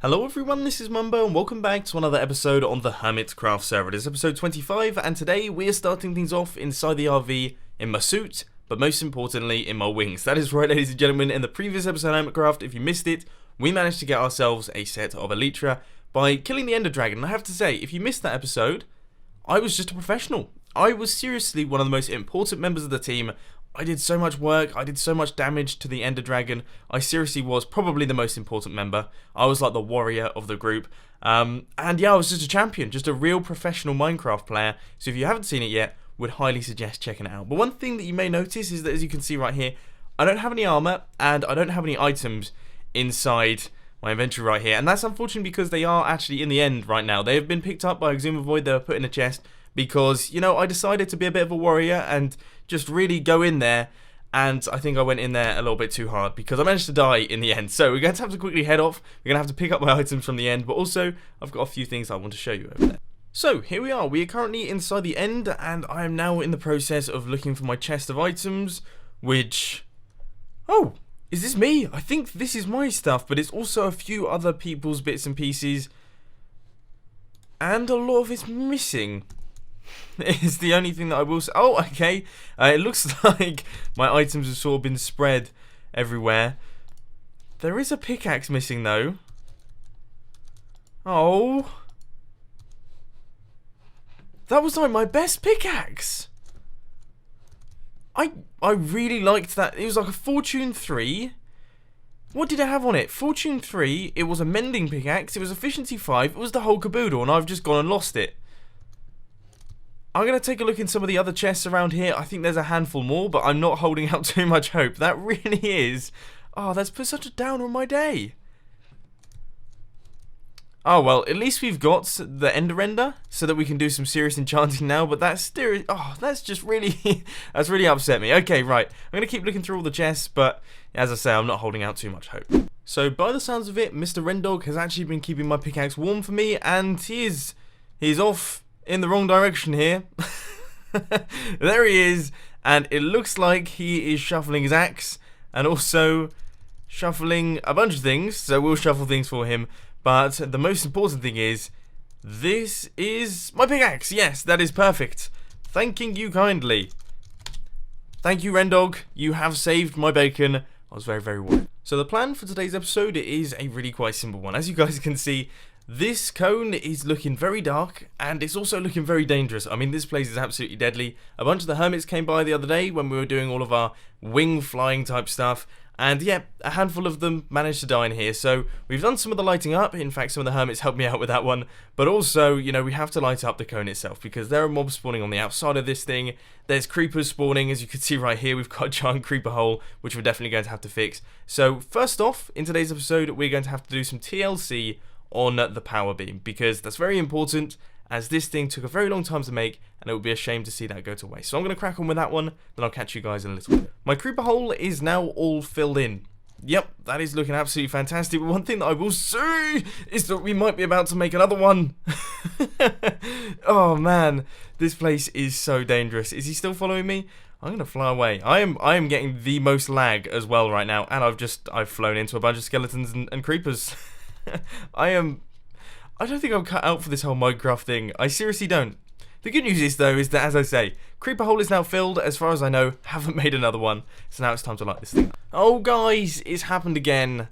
Hello everyone, this is Mumbo and welcome back to another episode on the Hermitcraft server. It is episode 25 and today we are starting things off inside the RV in my suit, but most importantly in my wings. That is right, ladies and gentlemen, in the previous episode of Hermitcraft, if you missed it, we managed to get ourselves a set of Elytra by killing the Ender Dragon. And I have to say, if you missed that episode, I was just a professional. I was seriously one of the most important members of the team. I did so much work, I did so much damage to the Ender Dragon. I seriously was probably the most important member. I was like the warrior of the group. And yeah, I was just a champion, just a real professional Minecraft player. So if you haven't seen it yet, would highly suggest checking it out. But one thing that you may notice is that, as you can see right here, I don't have any armor and I don't have any items inside my inventory right here. And that's unfortunate because they are actually in the end right now. They have been picked up by Exuma Void, they were put in a chest. Because, you know, I decided to be a bit of a warrior and just really go in there. And I think I went in there a little bit too hard because I managed to die in the end. So we're going to have to quickly head off. We're going to have to pick up my items from the end. But also, I've got a few things I want to show you over there. So, here we are. We are currently inside the end. And I am now in the process of looking for my chest of items. Which... Oh! Is this me? I think this is my stuff. But it's also a few other people's bits and pieces. And a lot of it's missing. It's the only thing that I will say. Oh, okay. It looks like my items have sort of been spread everywhere. There is a pickaxe missing, though. Oh. That was like my best pickaxe. I really liked that. It was like a Fortune 3. What did it have on it? Fortune 3. It was a mending pickaxe. It was efficiency 5. It was the whole caboodle, and I've just gone and lost it. I'm going to take a look in some of the other chests around here. I think there's a handful more, but I'm not holding out too much hope. That really is... Oh, that's put such a downer on my day. Oh, well, at least we've got the Ender Render, so that we can do some serious enchanting now, but that's still... Oh, that's just really... that's really upset me. Okay, right. I'm going to keep looking through all the chests, but as I say, I'm not holding out too much hope. So, by the sounds of it, Mr. Rendog has actually been keeping my pickaxe warm for me, and he's off in the wrong direction here. There he is, and it looks like he is shuffling his axe and also shuffling a bunch of things, so we'll shuffle things for him. But the most important thing is, this is my pickaxe. Yes, that is perfect. Thanking you kindly. Thank you, Rendog. You have saved my bacon. I was very, very worried. So the plan for today's episode is a really quite simple one. As you guys can see, this cone is looking very dark, and it's also looking very dangerous. I mean, this place is absolutely deadly. A bunch of the hermits came by the other day when we were doing all of our wing flying type stuff, and yeah, a handful of them managed to die in here. So we've done some of the lighting up. In fact, some of the hermits helped me out with that one. But also, you know, we have to light up the cone itself because there are mobs spawning on the outside of this thing. There's creepers spawning, as you can see right here. We've got a giant creeper hole, which we're definitely going to have to fix. So first off, in today's episode, we're going to have to do some TLC on the power beam, because that's very important, as this thing took a very long time to make, and it would be a shame to see that go to waste. So I'm going to crack on with that one, then I'll catch you guys in a little bit. My creeper hole is now all filled in. Yep, that is looking absolutely fantastic, but one thing that I will say is that we might be about to make another one. Oh man, this place is so dangerous. Is he still following me? I'm going to fly away. I am getting the most lag as well right now, and I've flown into a bunch of skeletons and creepers. I don't think I'm cut out for this whole Minecraft thing. I seriously don't. The good news is, though, is that, as I say, creeper hole is now filled. As far as I know, haven't made another one. So now it's time to light this thing. Oh, guys, it's happened again.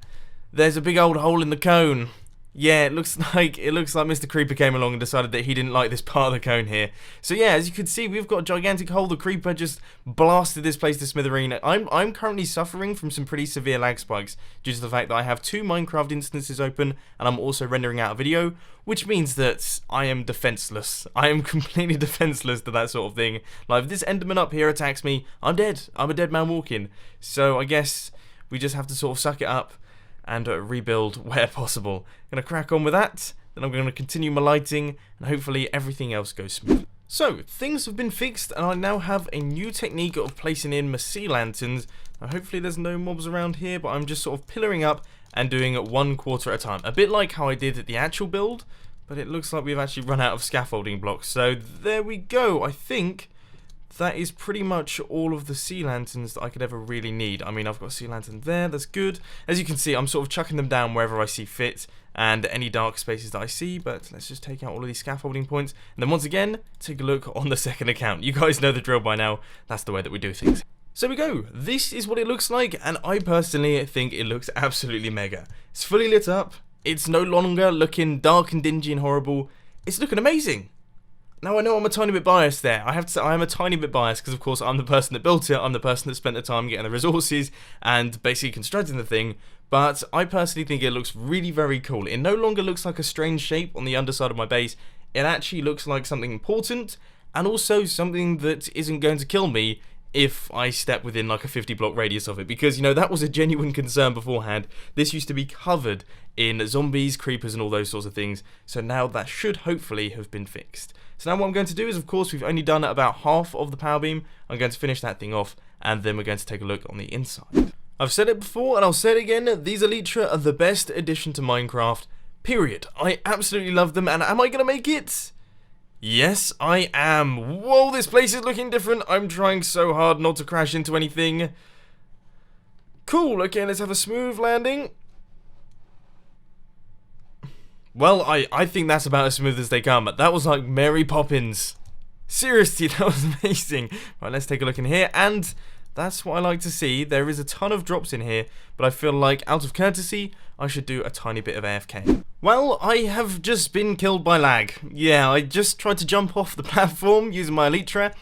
There's a big old hole in the cone. Yeah, it looks like Mr. Creeper came along and decided that he didn't like this part of the cone here. So yeah, as you can see, we've got a gigantic hole. The Creeper just blasted this place to smithereen. I'm currently suffering from some pretty severe lag spikes due to the fact that I have 2 Minecraft instances open and I'm also rendering out a video, which means that I am defenseless. I am completely defenseless to that sort of thing. Like, if this Enderman up here attacks me, I'm dead. I'm a dead man walking. So I guess we just have to sort of suck it up and rebuild where possible. Gonna crack on with that, then I'm gonna continue my lighting, and hopefully everything else goes smooth. So, things have been fixed, and I now have a new technique of placing in my sea lanterns. Now, hopefully there's no mobs around here, but I'm just sort of pillaring up and doing it 1 quarter at a time. A bit like how I did at the actual build, but it looks like we've actually run out of scaffolding blocks. So, there we go. I think that is pretty much all of the sea lanterns that I could ever really need. I mean, I've got a sea lantern there, that's good. As you can see, I'm sort of chucking them down wherever I see fit, and any dark spaces that I see, but let's just take out all of these scaffolding points, and then once again, take a look on the second account. You guys know the drill by now, that's the way that we do things. So we go, this is what it looks like, and I personally think it looks absolutely mega. It's fully lit up, it's no longer looking dark and dingy and horrible, it's looking amazing. Now I know I'm a tiny bit biased there, I have to say I am a tiny bit biased because of course I'm the person that built it, I'm the person that spent the time getting the resources and basically constructing the thing, but I personally think it looks really very cool. It no longer looks like a strange shape on the underside of my base, it actually looks like something important and also something that isn't going to kill me if I step within like a 50 block radius of it, because you know that was a genuine concern beforehand. This used to be covered in zombies, creepers and all those sorts of things, so now that should hopefully have been fixed. So now what I'm going to do is, of course, we've only done about half of the power beam, I'm going to finish that thing off and then we're going to take a look on the inside. I've said it before and I'll say it again, these Elytra are the best addition to Minecraft, period. I absolutely love them, and am I going to make it? Yes, I am. Whoa, this place is looking different. I'm trying so hard not to crash into anything. Cool, okay, let's have a smooth landing. Well, I think that's about as smooth as they come. That was like Mary Poppins. Seriously, that was amazing. Right, let's take a look in here, and that's what I like to see. There is a ton of drops in here, but I feel like, out of courtesy, I should do a tiny bit of AFK. Well, I have just been killed by lag. Yeah, I just tried to jump off the platform using my Elytra,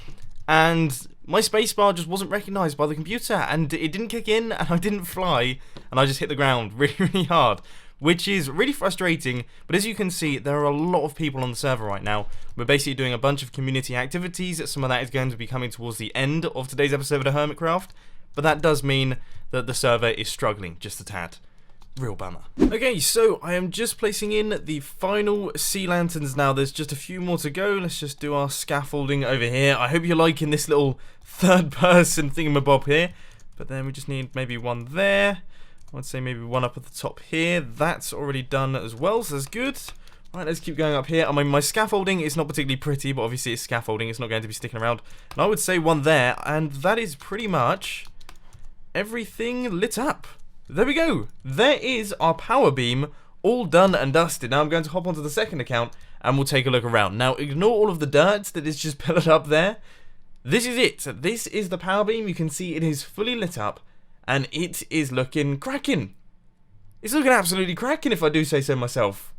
and my spacebar just wasn't recognised by the computer, and it didn't kick in, and I didn't fly, and I just hit the ground really, really hard, which is really frustrating. But as you can see, there are a lot of people on the server right now. We're basically doing a bunch of community activities. Some of that is going to be coming towards the end of today's episode of the Hermitcraft, but that does mean that the server is struggling just a tad. Real bummer. Okay, so I am just placing in the final sea lanterns now. There's just a few more to go. Let's just do our scaffolding over here. I hope you're liking this little third person thingamabob here. But then we just need maybe one there. I'd say maybe one up at the top here. That's already done as well, so that's good. Right, let's keep going up here. I mean, my scaffolding is not particularly pretty, but obviously it's scaffolding. It's not going to be sticking around. And I would say one there, and that is pretty much everything lit up. There we go. There is our power beam all done and dusted. Now I'm going to hop onto the second account and we'll take a look around. Now ignore all of the dirt that is just pillared up there. This is it. This is the power beam. You can see it is fully lit up and it is looking cracking. It's looking absolutely cracking if I do say so myself.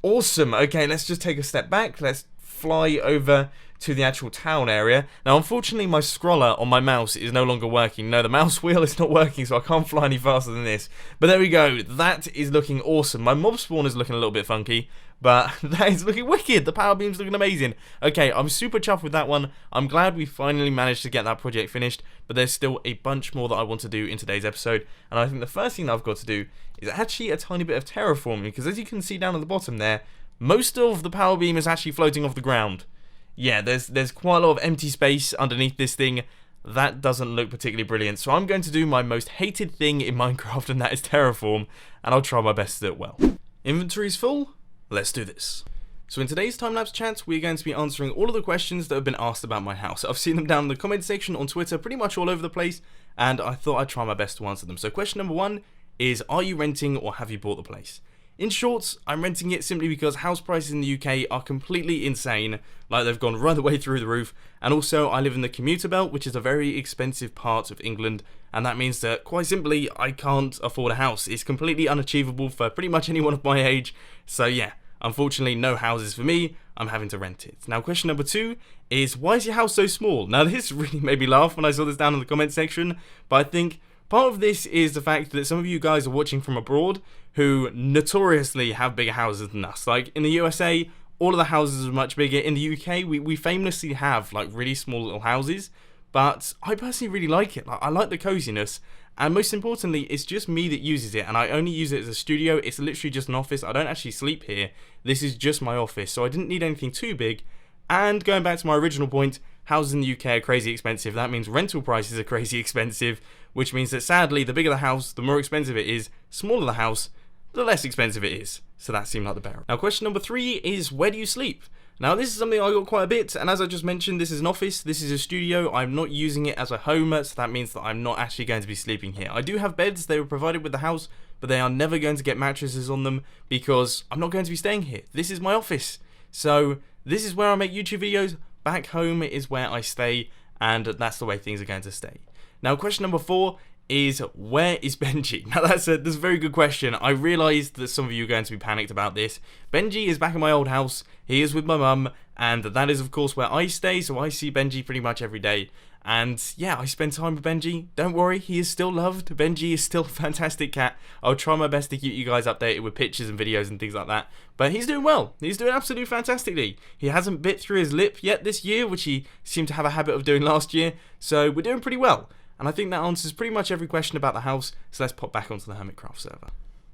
Awesome. Okay, let's just take a step back. Let's fly over to the actual town area. Now unfortunately my scroller on my mouse is no longer working. No, the mouse wheel is not working, so I can't fly any faster than this. But there we go, that is looking awesome. My mob spawn is looking a little bit funky, but that is looking wicked. The power beam's looking amazing. Okay, I'm super chuffed with that one. I'm glad we finally managed to get that project finished, but there's still a bunch more that I want to do in today's episode, and I think the first thing that I've got to do is actually a tiny bit of terraforming, because as you can see down at the bottom there, most of the power beam is actually floating off the ground. Yeah, there's quite a lot of empty space underneath this thing. That doesn't look particularly brilliant. So I'm going to do my most hated thing in Minecraft, and that is terraform. And I'll try my best to do it well. Inventory's full. Let's do this. So in today's time-lapse chat, we're going to be answering all of the questions that have been asked about my house. I've seen them down in the comment section on Twitter, pretty much all over the place, and I thought I'd try my best to answer them. So question number one is, are you renting or have you bought the place? In short, I'm renting it simply because house prices in the UK are completely insane, like they've gone right the way through the roof, and also I live in the commuter belt, which is a very expensive part of England, and that means that, quite simply, I can't afford a house. It's completely unachievable for pretty much anyone of my age, so yeah, unfortunately no houses for me, I'm having to rent it. Now question number two is, why is your house so small? Now this really made me laugh when I saw this down in the comment section, but I think part of this is the fact that some of you guys are watching from abroad who notoriously have bigger houses than us. Like in the USA, all of the houses are much bigger. In the UK, we famously have like really small little houses, but I personally really like it. Like, I like the coziness, and most importantly, it's just me that uses it, and I only use it as a studio. It's literally just an office. I don't actually sleep here. This is just my office, so I didn't need anything too big. And going back to my original point, houses in the UK are crazy expensive. That means rental prices are crazy expensive, which means that sadly, the bigger the house, the more expensive it is. Smaller the house, the less expensive it is. So that seemed like the better. Now question number three is, where do you sleep? Now this is something I got quite a bit, and as I just mentioned, this is an office, this is a studio. I'm not using it as a home, so that means that I'm not actually going to be sleeping here. I do have beds, they were provided with the house, but they are never going to get mattresses on them because I'm not going to be staying here. This is my office. So this is where I make YouTube videos. Back home is where I stay, and that's the way things are going to stay. Now question number 4 is, where is Benji? Now that's a very good question. I realised that some of you are going to be panicked about this. Benji is back in my old house. He is with my mum, and that is of course where I stay, so I see Benji pretty much every day. And yeah, I spend time with Benji. Don't worry, he is still loved. Benji is still a fantastic cat. I'll try my best to keep you guys updated with pictures and videos and things like that. But he's doing well. He's doing absolutely fantastically. He hasn't bit through his lip yet this year, which he seemed to have a habit of doing last year. So we're doing pretty well. And I think that answers pretty much every question about the house, so let's pop back onto the Hermitcraft server.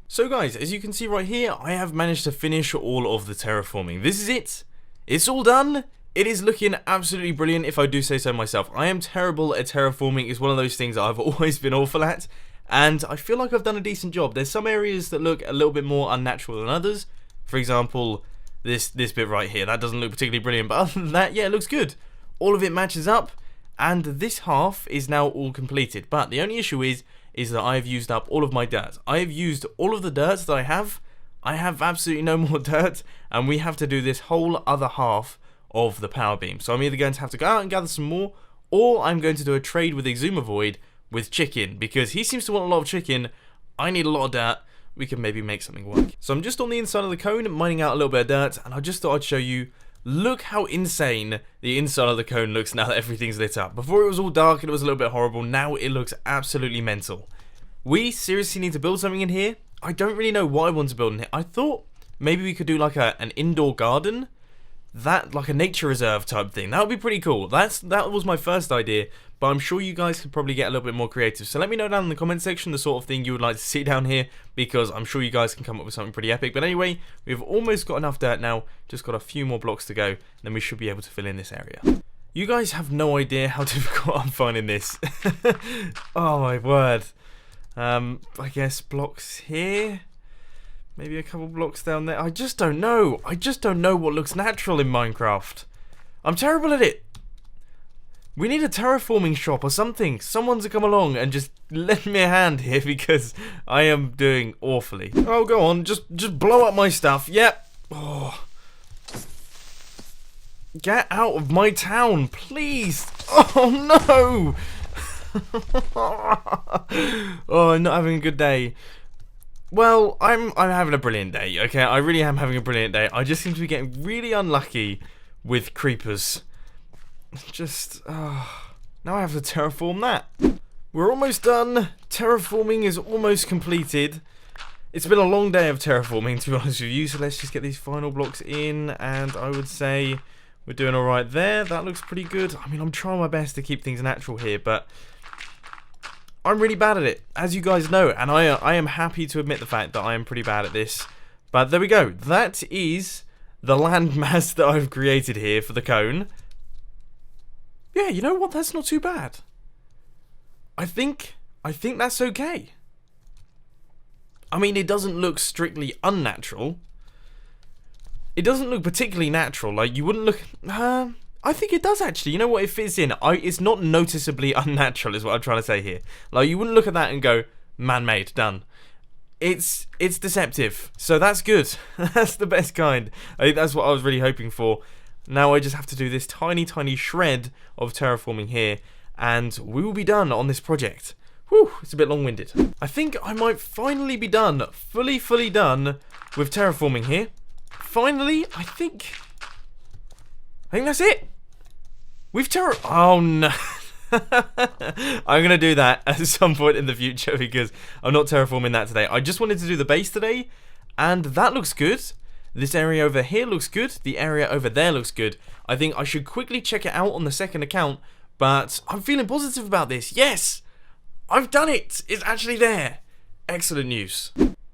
So guys, as you can see right here, I have managed to finish all of the terraforming. This is it. It's all done. It is looking absolutely brilliant, if I do say so myself. I am terrible at terraforming. It's one of those things that I've always been awful at, and I feel like I've done a decent job. There's some areas that look a little bit more unnatural than others. For example, this bit right here. That doesn't look particularly brilliant, but other than that, yeah, it looks good. All of it matches up. And this half is now all completed, but the only issue is that I have used up all of my dirt. I have used all of the dirt that I have. I have absolutely no more dirt, and we have to do this whole other half of the power beam. So I'm either going to have to go out and gather some more, or I'm going to do a trade with Exumavoid with chicken, because he seems to want a lot of chicken. I need a lot of dirt. We can maybe make something work. So I'm just on the inside of the cone, mining out a little bit of dirt, and I just thought I'd show you. Look how insane the inside of the cone looks now that everything's lit up. Before it was all dark and it was a little bit horrible. Now it looks absolutely mental. We seriously need to build something in here. I don't really know what I want to build in here. I thought maybe we could do like an indoor garden. That, like a nature reserve type thing. That would be pretty cool. That was my first idea. But I'm sure you guys could probably get a little bit more creative. So let me know down in the comment section the sort of thing you would like to see down here, because I'm sure you guys can come up with something pretty epic. But anyway, we've almost got enough dirt now. Just got a few more blocks to go. Then we should be able to fill in this area. You guys have no idea how difficult I'm finding this. Oh my word. I guess blocks here. Maybe a couple blocks down there. I just don't know. I just don't know what looks natural in Minecraft. I'm terrible at it. We need a terraforming shop or something. Someone to come along and just lend me a hand here, because I am doing awfully. Oh, go on. Just blow up my stuff. Yep. Oh. Get out of my town, please. Oh, no. Oh, I'm not having a good day. Well, I'm having a brilliant day, okay? I really am having a brilliant day. I just seem to be getting really unlucky with creepers. Just, now I have to terraform that. We're almost done. Terraforming is almost completed. It's been a long day of terraforming, to be honest with you, so let's just get these final blocks in, and I would say we're doing alright there. That looks pretty good. I mean, I'm trying my best to keep things natural here, but I'm really bad at it, as you guys know, and I am happy to admit the fact that I am pretty bad at this. But there we go. That is the landmass that I've created here for the cone. Yeah, you know what? That's not too bad. I think that's okay. I mean, it doesn't look strictly unnatural. It doesn't look particularly natural. Like, you wouldn't look... I think it does, actually. You know what? It fits in. It's not noticeably unnatural, is what I'm trying to say here. Like, you wouldn't look at that and go, man-made, done. It's deceptive. So that's good. That's the best kind. I think that's what I was really hoping for. Now I just have to do this tiny, tiny shred of terraforming here, and we will be done on this project. Whew, it's a bit long-winded. I think I might finally be done, fully done with terraforming here. Finally, I think that's it. We've oh no. I'm going to do that at some point in the future, because I'm not terraforming that today. I just wanted to do the base today, and that looks good. This area over here looks good. The area over there looks good. I think I should quickly check it out on the second account, but I'm feeling positive about this. Yes! I've done it! It's actually there. Excellent news.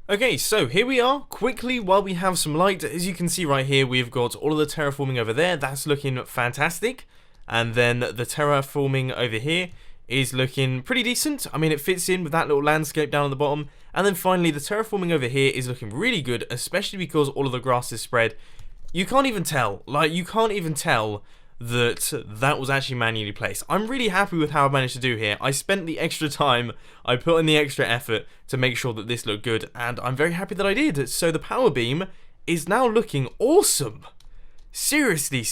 Okay, so here we are. Quickly, while we have some light, as you can see right here, we've got all of the terraforming over there. That's looking fantastic. And then the terraforming over here is looking pretty decent. I mean, it fits in with that little landscape down on the bottom. And then finally, the terraforming over here is looking really good, especially because all of the grass is spread you can't even tell. Like, you can't even tell that was actually manually placed. I'm really happy with how I managed to do here. I spent the extra time, I put in the extra effort to make sure that this looked good, and I'm very happy that I did. So the power beam is now looking awesome. Seriously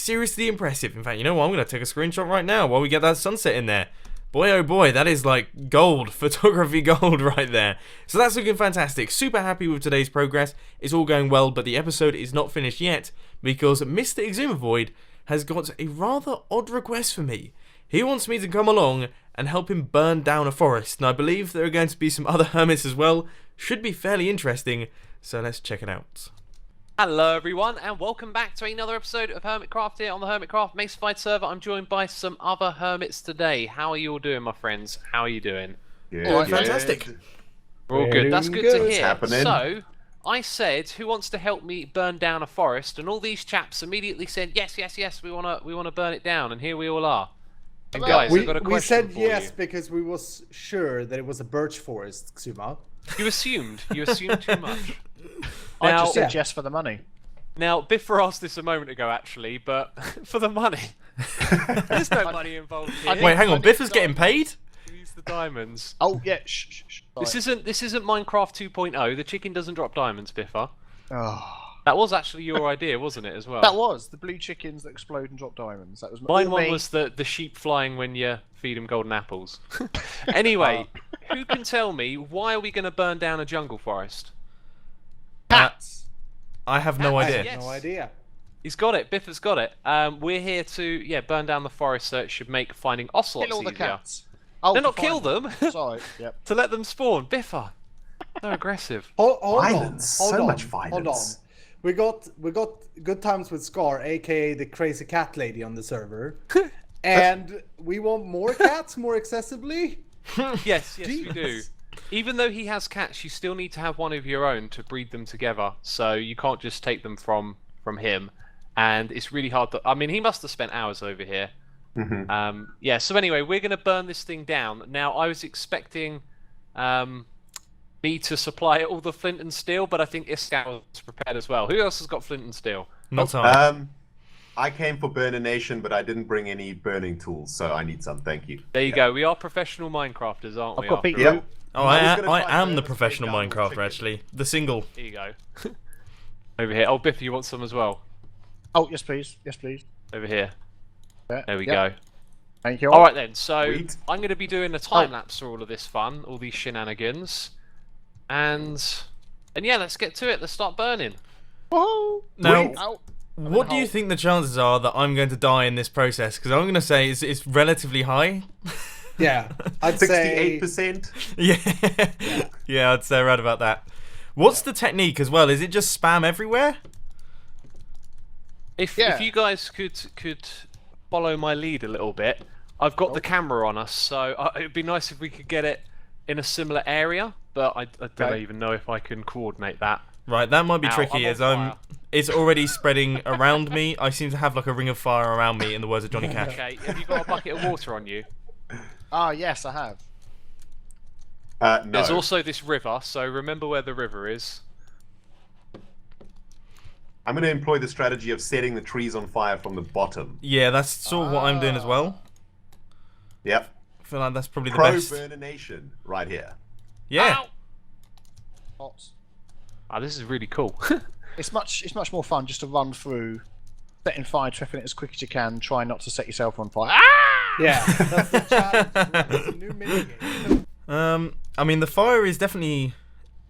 impressive. In fact, you know what? I'm going to take a screenshot right now while we get that sunset in there. Boy, oh boy, that is like gold, photography gold right there. So that's looking fantastic. Super happy with today's progress. It's all going well, but the episode is not finished yet because Mr. Exumavoid has got a rather odd request for me. He wants me to come along and help him burn down a forest. And I believe there are going to be some other hermits as well. Should be fairly interesting, so let's check it out. Hello everyone, and welcome back to another episode of Hermitcraft here on the Hermitcraft Masified server. I'm joined by some other hermits today. How are you all doing, my friends? How are you doing? Good. Fantastic. We're all good. That's good to hear. Happening. So, I said, who wants to help me burn down a forest? And all these chaps immediately said, yes, we wanna burn it down. And here we all are. And guys, I've got a question we said for yes you. because we was sure that it was a birch forest, Xuma. You assumed too much. I Now, just said yes for the money. Now, Biffer asked this a moment ago, actually, but for the money. There's no money involved here. Wait, hang on. Biffer's getting paid? Use the diamonds. Oh yeah, shh. This isn't Minecraft 2.0. The chicken doesn't drop diamonds, Biffer. Oh, That was actually your idea, wasn't it, as well? that was the blue chickens that explode and drop diamonds. That was Mine all one me. was the sheep flying when you feed them golden apples. Anyway, who can tell me why are we going to burn down a jungle forest? Cats. I have no Cats, idea. yes. No idea. He's got it. Biffer's got it. We're here to burn down the forest so it should make finding ocelots Kill all the easier. cats. Oh, No, to not kill find them. Sorry. Yep. To let them spawn. Biffer. They're aggressive. Hold Violence. on. So Hold much on. violence. We got good times with Scar, aka the crazy cat lady on the server, and we want more cats more accessibly. Yes, we do. Even though he has cats, you still need to have one of your own to breed them together. So you can't just take them from him. And it's really hard to... I mean, he must have spent hours over here. Mm-hmm. So anyway, we're going to burn this thing down. Now, I was expecting me to supply all the flint and steel, but I think Iskal was prepared as well. Who else has got flint and steel? Not I. I came for Burner Nation, but I didn't bring any burning tools, so I need some. Thank you. There you go. We are professional Minecrafters, aren't we? I've got after beetroot. all? Yep. Oh, I was gonna I try am the burn a professional straight down with Minecrafter, chicken. actually. The single. Here you go. Over here. Oh, Biffy, you want some as well? Oh yes, please. Yes, please. Over here. Yeah, There we yep. go. Thank you. All right then. So Sweet. I'm going to be doing a time lapse for all of this fun, all these shenanigans, and yeah, let's get to it. Let's start burning. Whoa. Now, Ow. what do you think the chances are that I'm going to die in this process? Because I'm going to say it's relatively high. Yeah, I'd say 68%. Yeah, I'd say right about that. What's the technique as well? Is it just spam everywhere? If Yeah. you guys could follow my lead a little bit, I've got the camera on us, so it'd be nice if we could get it in a similar area. But I don't Okay. even know if I can coordinate that. Right, that might be Ow, tricky I'm on as fire. it's already spreading around me. I seem to have like a ring of fire around me, in the words of Johnny Cash. Okay, have you got a bucket of water on you? Ah yes, I have. No. There's also this river, so remember where the river is. I'm going to employ the strategy of setting the trees on fire from the bottom. Yeah, that's sort of what I'm doing as well. Yep. I feel like that's probably the Pro best. Burner Nation, right here. Yeah. Ow! Lots. Oh, this is really cool. It's much more fun just to run through, setting fire, trapping it as quick as you can, trying not to set yourself on fire. Ah! yeah. That's the challenge. It's a new minigame. I mean, the fire is definitely,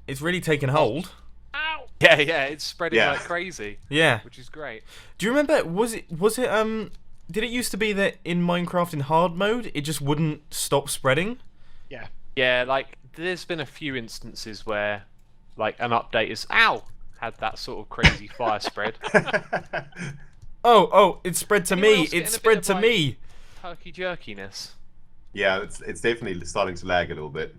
it's really taken hold. Ow! Yeah, it's spreading Yeah. like crazy, Yeah. which is great. Do you remember? Did it used to be that in Minecraft in hard mode it just wouldn't stop spreading? Yeah. Yeah, like there's been a few instances where, like, an update is had that sort of crazy fire spread. Oh, it spread to Anyone me. else getting It a bit spread of, to like, me. Turkey jerkiness. Yeah, it's definitely starting to lag a little bit.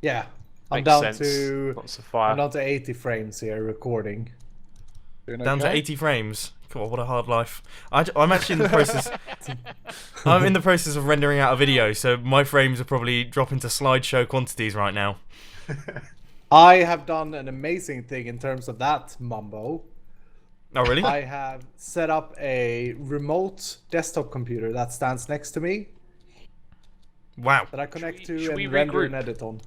Yeah, I'm Makes down sense. to Lots of fire. I'm down to 80 frames here recording. Doing Down to okay? 80 frames. God, what a hard life. I'm actually in the process. I'm in the process of rendering out a video, so my frames are probably dropping to slideshow quantities right now. I have done an amazing thing in terms of that, Mumbo. Oh, really? I have set up a remote desktop computer that stands next to me Wow. that I connect Should to we and render regroup? and edit on.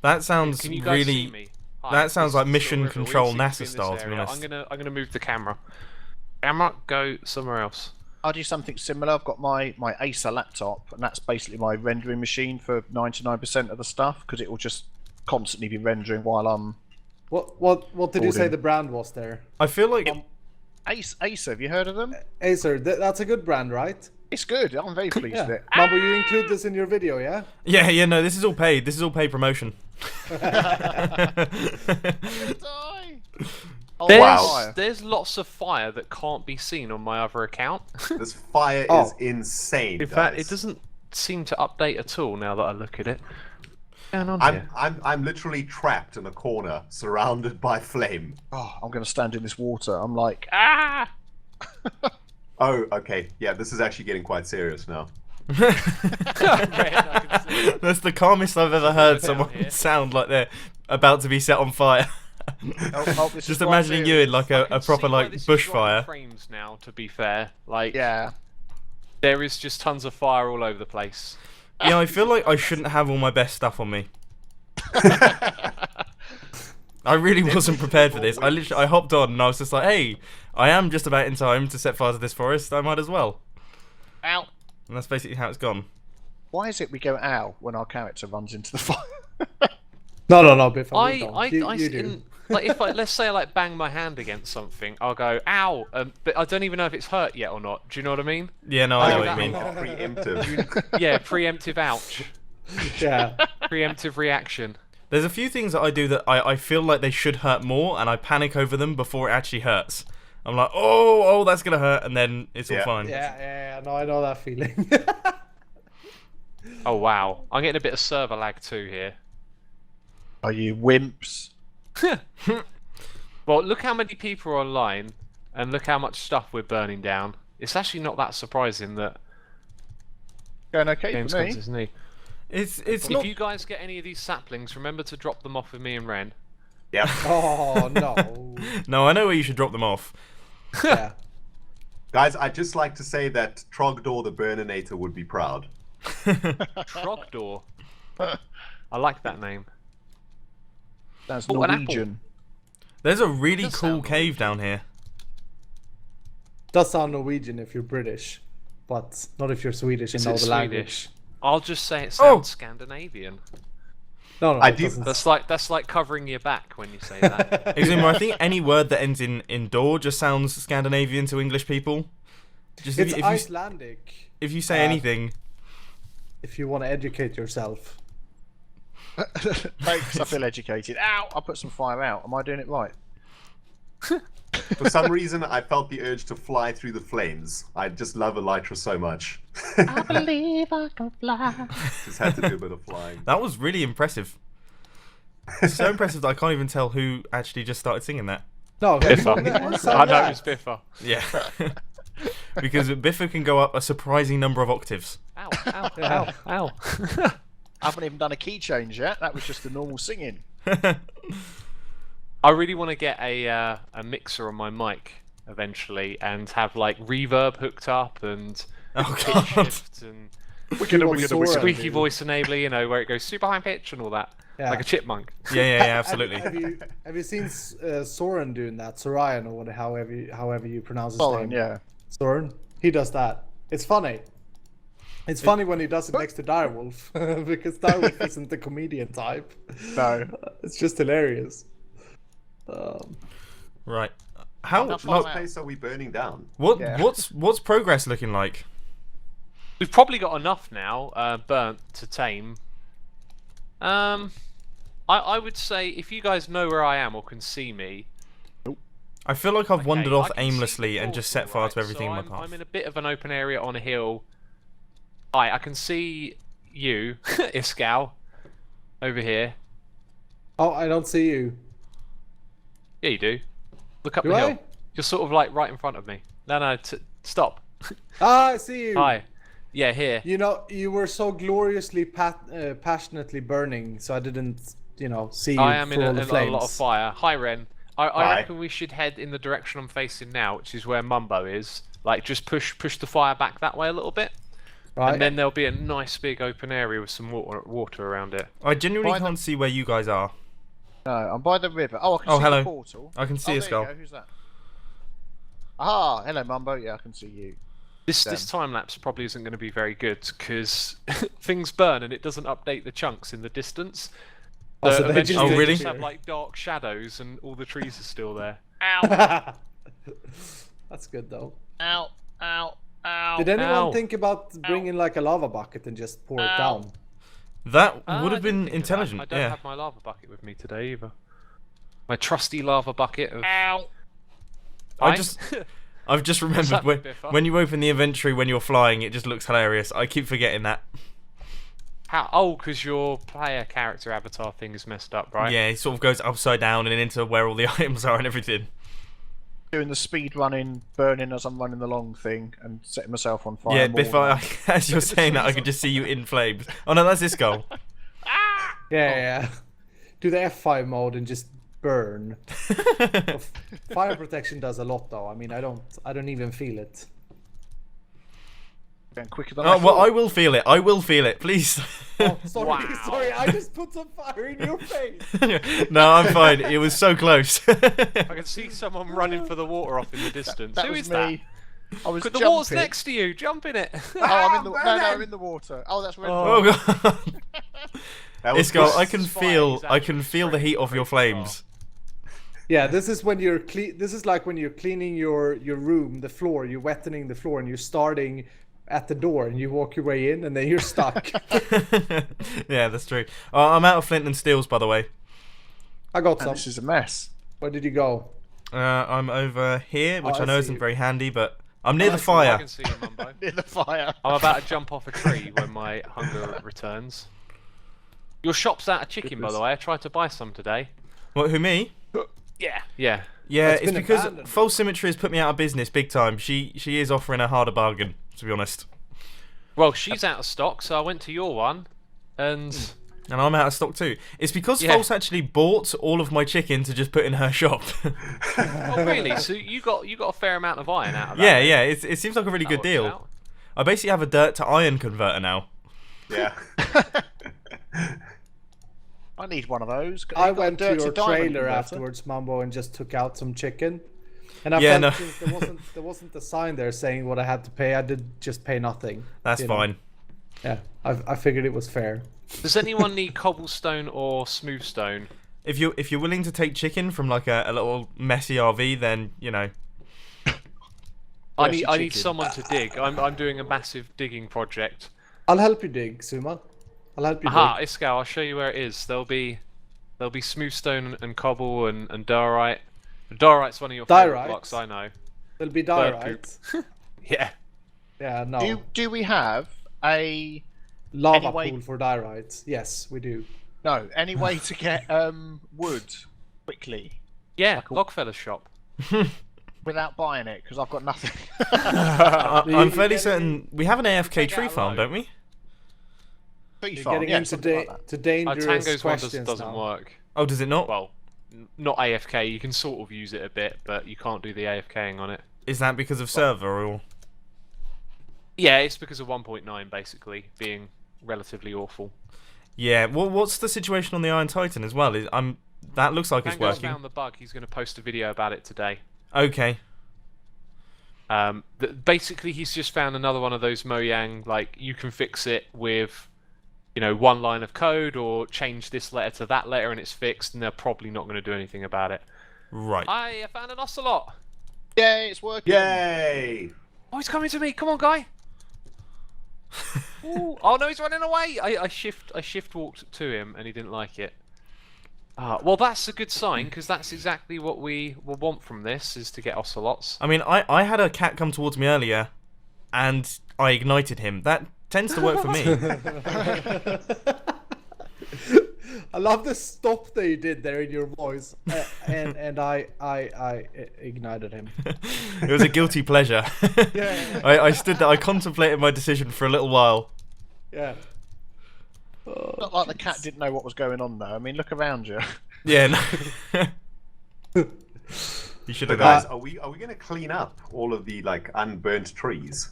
That sounds Can you guys see really. me? Hi, That sounds this like is Mission Silver River. We Control seem to be NASA in this style, to be area. honest. I'm gonna move the camera. Camera, go somewhere else. I do something similar. I've got my Acer laptop, and that's basically my rendering machine for 99% of the stuff, because it will just constantly be rendering while I'm... What did you say Holding. the brand was there? I feel like Acer, have you heard of them? Acer, that's a good brand, right? It's good. I'm very pleased with Yeah. it. Mambo, you include this in your video, yeah? yeah, no, this is all paid. This is all paid promotion. Oh, There's, wow. there's lots of fire that can't be seen on my other account. This fire Oh. is insane, In guys. fact, it doesn't seem to update at all now that I look at it. What's going on here? I'm literally trapped in a corner, surrounded by flame. Oh, I'm going to stand in this water. I'm like, Ah! Oh, okay. Yeah, this is actually getting quite serious now. Red, I can see that. That's the calmest I've ever heard Down someone here. sound like they're about to be set on fire. this is Just what imagining I'm you doing. in like I a can proper see why like this is drawing bushfire. frames now, to be fair. Like, Yeah. there is just tons of fire all over the place. Yeah, I feel like I shouldn't have all my best stuff on me. I really wasn't prepared for this. I hopped on and I was just like, hey, I am just about in time to set fire to this forest. I might as well. Ow. And that's basically how it's gone. Why is it we go ow when our character runs into the fire? No, Biff. we I don't. You do. in, like, if I, let's say I like bang my hand against something, I'll go ow, but I don't even know if it's hurt yet or not. Do you know what I mean? Yeah, no, I know Oh, what that you mean. Preemptive. Yeah, preemptive ouch, Yeah. preemptive reaction. There's a few things that I do that I feel like they should hurt more, and I panic over them before it actually hurts. I'm like, oh, that's gonna hurt, and then it's all Yeah. fine. Yeah, no, I know that feeling. Oh wow, I'm getting a bit of server lag too here. Are you wimps? Well, look how many people are online, and look how much stuff we're burning down. It's actually not that surprising that Going okay Games for me? Console's new. It's If not. you guys get any of these saplings, remember to drop them off with me and Ren. Yeah. Oh, no. No, I know where you should drop them off. Yeah. Guys, I'd just like to say that Trogdor the Burninator would be proud. Trogdor. I like that name. That's Oh, an apple. Norwegian. There's a really Does cool sound cave down here. Does sound Norwegian if you're British, but not if you're Swedish and Is know it the language. Swedish? I'll just say it Oh! sounds Scandinavian. No, I it do- doesn't. That's like covering your back when you say that. Example, I think any word that ends in door just sounds Scandinavian to English people. Just It's if you Icelandic, if you say anything, if you want to educate yourself. Thanks, I feel educated. Ow! I put some fire out. Am I doing it right? For some reason, I felt the urge to fly through the flames. I just love Elytra so much. I believe I can fly. Just had to do a bit of flying. that was really impressive. So impressive that I can't even tell who actually just started singing that. No, Biffa. I know it's Biffa. Yeah. Because Biffa can go up a surprising number of octaves. Ow, ow, ow, ow. I haven't even done a key change yet. That was just the normal singing. I really want to get a mixer on my mic eventually and have like reverb hooked up and Oh pitch god. shift and Sora, squeaky dude. voice enabler, you know, where it goes super high pitch and all that. Yeah. Like a chipmunk. Yeah, absolutely. Have you seen Soren doing that? Sorian, or however you pronounce his Soren, name. yeah. Soren. He does that. It's funny. It's funny when he does it next to Direwolf, because Direwolf isn't the comedian type. No. It's just hilarious. Right. How? How What far place are we burning down? Yeah. What's progress looking like? We've probably got enough now, burnt to tame. I would say if you guys know where I am or can see me. I feel like I've wandered Okay, off I can see aimlessly the and just portal, set fire right? to everything So in my I'm path. in a bit of an open area on a hill. Hi, I can see you, Iskal, over here. Oh, I don't see you. Yeah, you do. Look up Do the hill. I? You're sort of like right in front of me. No, stop. Ah, I see you. Hi. Yeah, here. You know, you were so gloriously passionately burning, so I didn't, see you I am in for a all the flames. lot of fire. Hi, Ren. I reckon we should head in the direction I'm facing now, which is where Mumbo is. Like, just push the fire back that way a little bit. Right. And then there'll be a nice big open area with some water around it. I genuinely can't see where you guys are. No, I'm by the river. Oh, I can see hello. the portal. I can see a there skull. you go. Who's that? Ah, hello, Mumbo. Yeah, I can see you. This time lapse probably isn't going to be very good because things burn and it doesn't update the chunks in the distance. Oh, so So they eventually just they really? just have like dark shadows and all the trees are still there. That's good though. Ow, ow, ow. Did anyone Ow. think about bringing like a lava bucket and just pour it down? That Ah, would I have didn't been think of that. intelligent. I don't Yeah. have my lava bucket with me today either. My trusty lava bucket of. Ow. I've just remembered up, when, Biffa? when you open the inventory when you're flying, it just looks hilarious. I keep forgetting that. How? Oh, because your player character avatar thing is messed up, right? Yeah, it sort of goes upside down and into where all the items are and everything. Doing the speed running, burning as I'm running the long thing, and setting myself on fire. Yeah, more Biff, than- as you're saying that, I could just see you in flames. Oh no, that's this goal. Yeah. Do the F5 mode and just burn. Fire protection does a lot though. I mean, I don't even feel it. Going quicker than Oh I well, thought. I will feel it. I will feel it. Please. Oh, sorry, Wow. sorry. I just put some fire in your face. No, I'm fine. It was so close. I can see someone running for the water off in the distance. That Who was is me. I was that? The jumping. water's next to you. Jump in it. Oh, I'm in the I'm in the water. Oh, that's red. Oh god. That was Isco, good. I can Spying is feel the heat of your flames. Yeah, this is when you're This is like when you're cleaning your room, the floor. You're wetting the floor, and you're starting at the door, and you walk your way in, and then you're stuck. Yeah, that's true. I'm out of flint and steels, by the way. I got And some. this is a mess. Where did you go? I'm over here, which Oh, I I know see isn't you. very handy, but I'm near the I fire. can see you, Mumbo. Near the fire. I'm about to jump off a tree when my hunger returns. Your shop's out of chicken, by the way. I tried to buy some today. What? Who, me? Yeah. Yeah, That's it's been because abandoned. False Symmetry has put me out of business big time. She is offering a harder bargain, to be honest. Well, she's out of stock, so I went to your one, and And I'm out of stock too. It's because Yeah. False actually bought all of my chicken to just put in her shop. oh really? So you got a fair amount of iron out of that. Yeah, it seems like a really That good works deal. out. I basically have a dirt to iron converter now. Yeah. I need one of those. I You've got a went to dirt your diamond trailer converter. afterwards, Mambo, and just took out some chicken. And I Yeah, felt no. since there wasn't a sign there saying what I had to pay, I did just pay nothing. That's you know? fine. Yeah, I figured it was fair. Does anyone need cobblestone or smooth stone? If you're willing to take chicken from like a little messy RV, then you know. I Yes, need chicken. someone to dig. I'm doing a massive digging project. I'll help you dig, Suma. I'll help you Aha, dig. Iskal, I'll show you where it is. There'll be smooth stone and cobble and diorite. Diorite's one of your favorite Diorite? blocks, I know. There'll be bird diorite. Yeah. Yeah, no. Do we have a Lava anyway- pool for diorite. Yes, we do. any way to get wood quickly Yeah, Logfeller's shop. without buying it? Because I've got nothing. I'm fairly certain we have an AFK tree farm, don't we? Tree You're farm, getting yeah, into something like that. to dangerous Tango's one questions doesn't now. work. Oh, does it not? Well, not AFK. You can sort of use it a bit, but you can't do the AFKing on it. Is that because of server or? Yeah, it's because of 1.9 basically being relatively awful. Yeah. Well, what's the situation on the Iron Titan as well? That looks like it's Tango's working. found the bug. He's going to post a video about it today. Okay. Basically, he's just found another one of those Mojang, like, you can fix it with, one line of code or change this letter to that letter and it's fixed, and they're probably not going to do anything about it. Right. I found an ocelot. Yay, it's working. Yay! Oh, he's coming to me. Come on, guy. Ooh. Oh no, he's running away. I shift walked to him and he didn't like it. Well, that's a good sign because that's exactly what we will want from this, is to get ocelots. I mean, I had a cat come towards me earlier, and I ignited him. That tends to work for me. I love the stop that you did there in your voice, and I ignited him. It was a guilty pleasure. Yeah. I stood there. I contemplated my decision for a little while. Yeah. Not like the cat didn't know what was going on though. I mean, look around you. Yeah. No. You should So have done. guys, are we going to clean up all of the like unburnt trees?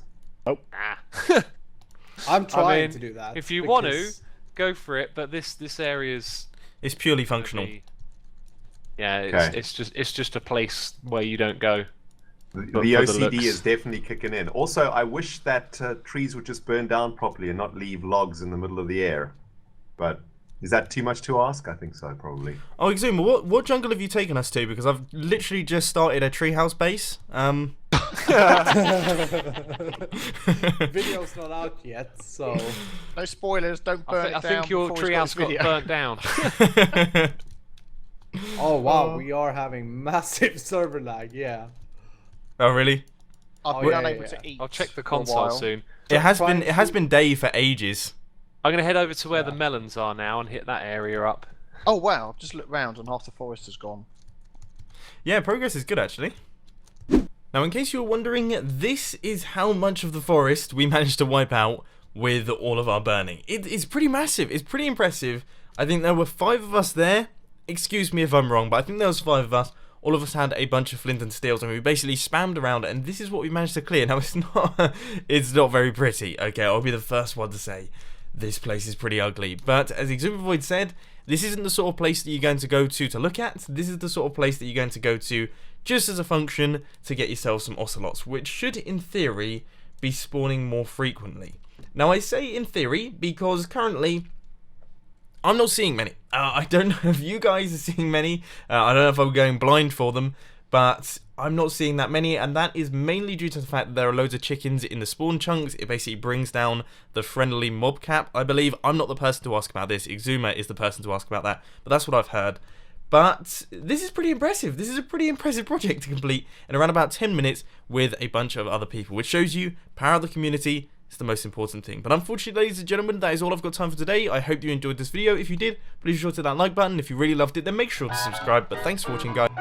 I'm trying mean, to do that. If you want to, because- go for it. But this area's It's purely functional. Yeah, Okay. it's just a place where you don't go. The But for the OCD looks. is definitely kicking in. Also, I wish that trees would just burn down properly and not leave logs in the middle of the air. But is that too much to ask? I think so, probably. Oh, Exuma, what jungle have you taken us to? Because I've literally just started a treehouse base. Video's not out yet, so No spoilers. Don't burn it I down. think your before it's treehouse got got his video. burnt down. oh wow, we are having massive server lag. Yeah. Oh, really? I've Oh, been yeah, unable yeah. to eat. I'll check the for a console while. soon. It has trying been. It has to- been day for ages. I'm gonna head over to where the melons are now and hit that area up. Oh wow! Just look round and half the forest is gone. Yeah, progress is good actually. Now, in case you were wondering, this is how much of the forest we managed to wipe out with all of our burning. It's pretty massive. It's pretty impressive. I think there were 5 of us there. Excuse me if I'm wrong, but I think there was 5 of us. All of us had a bunch of flint and steels, and we basically spammed around, and this is what we managed to clear. Now, it's not very pretty. Okay, I'll be the first one to say this place is pretty ugly. But as Exuma said, this isn't the sort of place that you're going to go to look at. This is the sort of place that you're going to go to just as a function to get yourself some ocelots, which should, in theory, be spawning more frequently. Now, I say in theory because currently I'm not seeing many. I don't know if you guys are seeing many. I don't know if I'm going blind for them, but I'm not seeing that many, and that is mainly due to the fact that there are loads of chickens in the spawn chunks. It basically brings down the friendly mob cap, I believe. I'm not the person to ask about this. Exuma is the person to ask about that, but that's what I've heard. But this is pretty impressive. This is a pretty impressive project to complete in around about 10 minutes with a bunch of other people, which shows you power of the community is the most important thing. But unfortunately, ladies and gentlemen, that is all I've got time for today. I hope you enjoyed this video. If you did, please be sure to hit that like button. If you really loved it, then make sure to subscribe. But thanks for watching, guys.